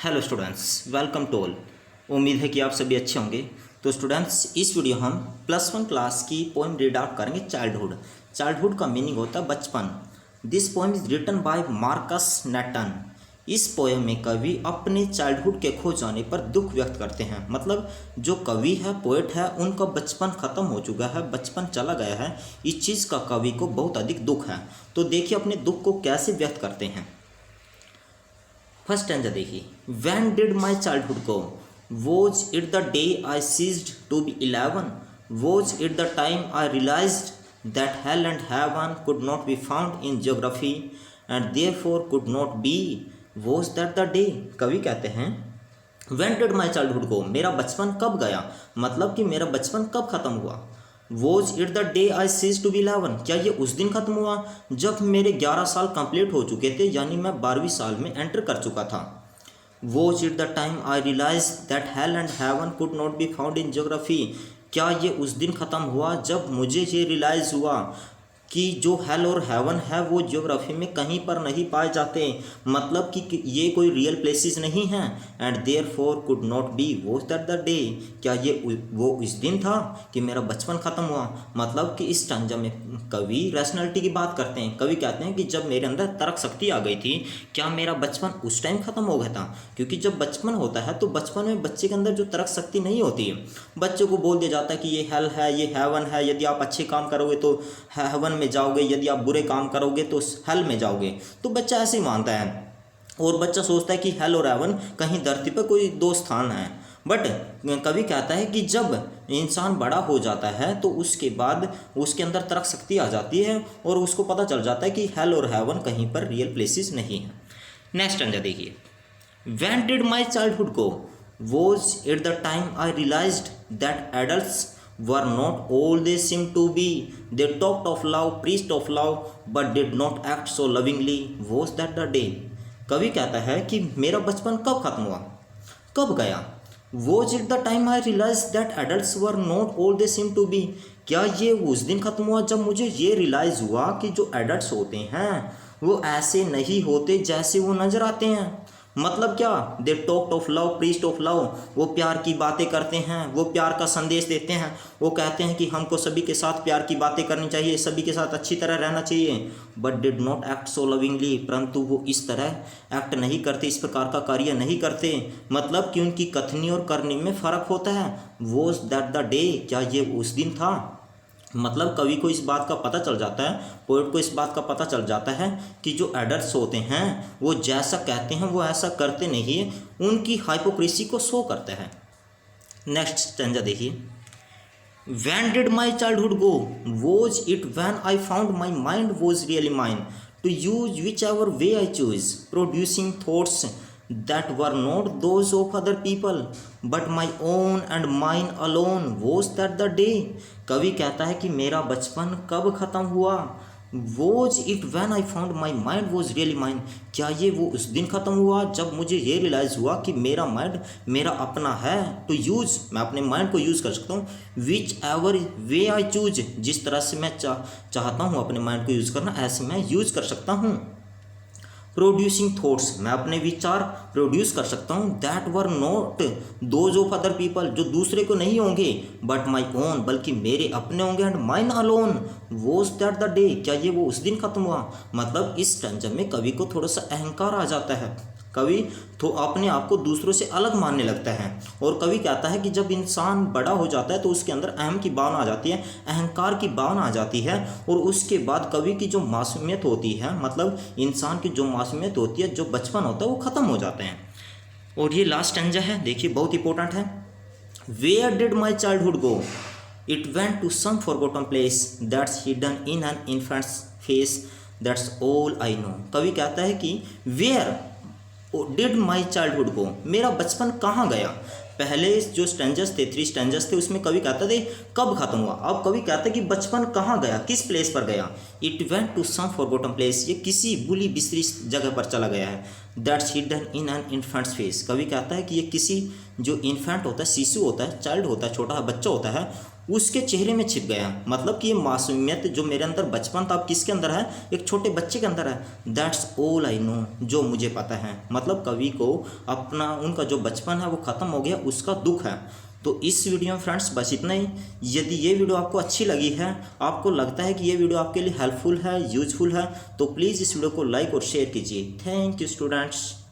Hello students, welcome to all. उम्मीद है कि आप सभी अच्छे होंगे। तो स्टूडेंट्स, इस वीडियो हम +1 क्लास की पोएम रीड आउट करेंगे। चाइल्डहुड का मीनिंग होता है बचपन। This poem is written by Markus Natten. इस पोएम में कवि अपने चाइल्डहुड के खो जाने पर दुख व्यक्त करते हैं। मतलब जो कवि है, पोएट है, उनका बचपन ख़त्म हो चुका है, बचपन चला गया है। इस चीज़ का कवि को बहुत अधिक दुख है। तो देखिए अपने दुख को कैसे व्यक्त करते हैं। फर्स्ट स्टैंजा देखिए। When did my childhood go, was it the day I ceased to be 11, was it the time I realised that hell and heaven could not be found in geography and therefore could not be, was that the day. कवि कहते हैं when did my childhood go, मेरा बचपन कब गया, मतलब कि मेरा बचपन कब खत्म हुआ। Was it the day I cease to be 11, क्या ये उस दिन खत्म हुआ जब मेरे 11 साल कंप्लीट हो चुके थे, यानी मैं 12वीं साल में एंटर कर चुका था। Was it the time I realise that hell and heaven could not be found in geography, क्या ये उस दिन ख़त्म हुआ जब मुझे ये रियलाइज़ हुआ कि जो हेल और हेवन है वो ज्योग्राफी में कहीं पर नहीं पाए जाते, मतलब कि ये कोई रियल प्लेसेस नहीं हैं। And therefore could not be, was that the day, क्या ये वो इस दिन था कि मेरा बचपन ख़त्म हुआ। मतलब कि इस स्टैंजा में कवि रैशनैलिटी की बात करते हैं। कवि कहते हैं कि जब मेरे अंदर तर्क शक्ति आ गई थी, क्या मेरा बचपन उस टाइम ख़त्म हो गया था। क्योंकि जब बचपन होता है तो बचपन में बच्चे के अंदर जो तर्क शक्ति नहीं होती है, बच्चे को बोल दिया जाता है कि ये हेल है, ये हेवन है, यदि आप अच्छे काम करोगे तो हेवन में जाओगे, यदि आप बुरे काम करोगे तो हेल में जाओगे। तो बच्चा ऐसे ही मानता है और बच्चा सोचता है कि हेल और हेवन कहीं धरती पर कोई दो स्थान है। बट कवि कहता है कि जब इंसान बड़ा हो जाता है तो उसके बाद उसके अंदर तर्क शक्ति आ जाती है और उसको पता चल जाता है कि हेल और हेवन कहीं पर रियल प्लेसेस नहीं है। नेक्स्ट स्टैंजा देखिए। When did my childhood go? Was it the time I realized that adults were not all they seemed to be? They talked of love, preached of love, but did not act so lovingly. Was that the day? कवि कहता है कि मेरा बचपन कब खत्म हुआ, कब गया। Was it the time I realized that adults were not all they seemed to be? क्या ये उस दिन खत्म हुआ जब मुझे ये रियलाइज़ हुआ कि जो एडल्ट्स होते हैं वो ऐसे नहीं होते जैसे वो नज़र आते हैं। मतलब क्या, they talked of love, preached of love, वो प्यार की बातें करते हैं, वो प्यार का संदेश देते हैं, वो कहते हैं कि हमको सभी के साथ प्यार की बातें करनी चाहिए, सभी के साथ अच्छी तरह रहना चाहिए। But did not act so lovingly, परंतु वो इस तरह एक्ट नहीं करते, इस प्रकार का कार्य नहीं करते। मतलब कि उनकी कथनी और करनी में फ़र्क होता है। वॉज दैट द डे, क्या ये उस दिन था। मतलब कवि को इस बात का पता चल जाता है, पोएट को इस बात का पता चल जाता है कि जो एडल्ट्स होते हैं वो जैसा कहते हैं वो ऐसा करते नहीं है, उनकी हाइपोक्रेसी को शो करता है। नेक्स्ट स्टैंजा देखिए। When did my childhood go? Was it when I found my mind was really mine, to use whichever way I choose, producing thoughts that were not those of other people, but my own and mine alone? Was that the day? कवि कहता है कि मेरा बचपन कब ख़त्म हुआ। Was it when I found my mind was really mine, क्या ये वो उस दिन ख़त्म हुआ जब मुझे ये रियलाइज़ हुआ कि मेरा माइंड मेरा अपना है। टू यूज़, मैं अपने माइंड को यूज़ कर सकता हूँ। Which ever way I choose, जिस तरह से मैं चाहता हूँ अपने माइंड को यूज़ करना, ऐसे मैं यूज़ कर सकता हूँ। प्रोड्यूसिंग थॉट्स, मैं अपने विचार प्रोड्यूस कर सकता हूँ। That were not those of other people, जो दूसरे को नहीं होंगे, बट माई ओन, बल्कि मेरे अपने होंगे। And mine alone, was that the day, क्या ये वो उस दिन खत्म हुआ। मतलब इस स्टैंजा में कवि को थोड़ा सा अहंकार आ जाता है। कवि तो अपने आप को दूसरों से अलग मानने लगता है और कवि कहता है कि जब इंसान बड़ा हो जाता है तो उसके अंदर अहम की भावना आ जाती है, अहंकार की भावना आ जाती है। और उसके बाद कवि की जो मासूमियत होती है, मतलब इंसान की जो मासूमियत होती है, जो बचपन होता है, वो ख़त्म हो जाते हैं। और ये लास्ट स्टैंजा है, देखिए बहुत इंपॉर्टेंट है। Where did my childhood go, it went to some forgotten place that's hidden in an infant's face, that's all I know. कवि कहता है कि where did my childhood go, मेरा बचपन कहाँ गया। पहले जो स्टैंजर्स थे, 3 स्टैंजर्स थे, उसमें कवि कहता थे कब खत्म हुआ। अब कवि कहता है कि बचपन कहाँ गया, किस प्लेस पर गया। It went to some forgotten place, ये किसी भूली बिसरी जगह पर चला गया है। That's hidden in an infant's face, कवि कहता है कि ये किसी जो इन्फेंट होता है, शिशु होता है, चाइल्ड होता है, छोटा बच्चा होता है, उसके चेहरे में छिप गया। मतलब कि ये मासूमियत जो मेरे अंदर बचपन था अब किसके अंदर है, एक छोटे बच्चे के अंदर है। दैट्स ऑल आई नो, जो मुझे पता है। मतलब कवि को अपना उनका जो बचपन है वो ख़त्म हो गया, उसका दुख है। तो इस वीडियो में फ्रेंड्स बस इतना ही। यदि ये वीडियो आपको अच्छी लगी है, आपको लगता है कि ये वीडियो आपके लिए हेल्पफुल है, यूजफुल है, तो प्लीज़ इस वीडियो को लाइक और शेयर कीजिए। Thank you students.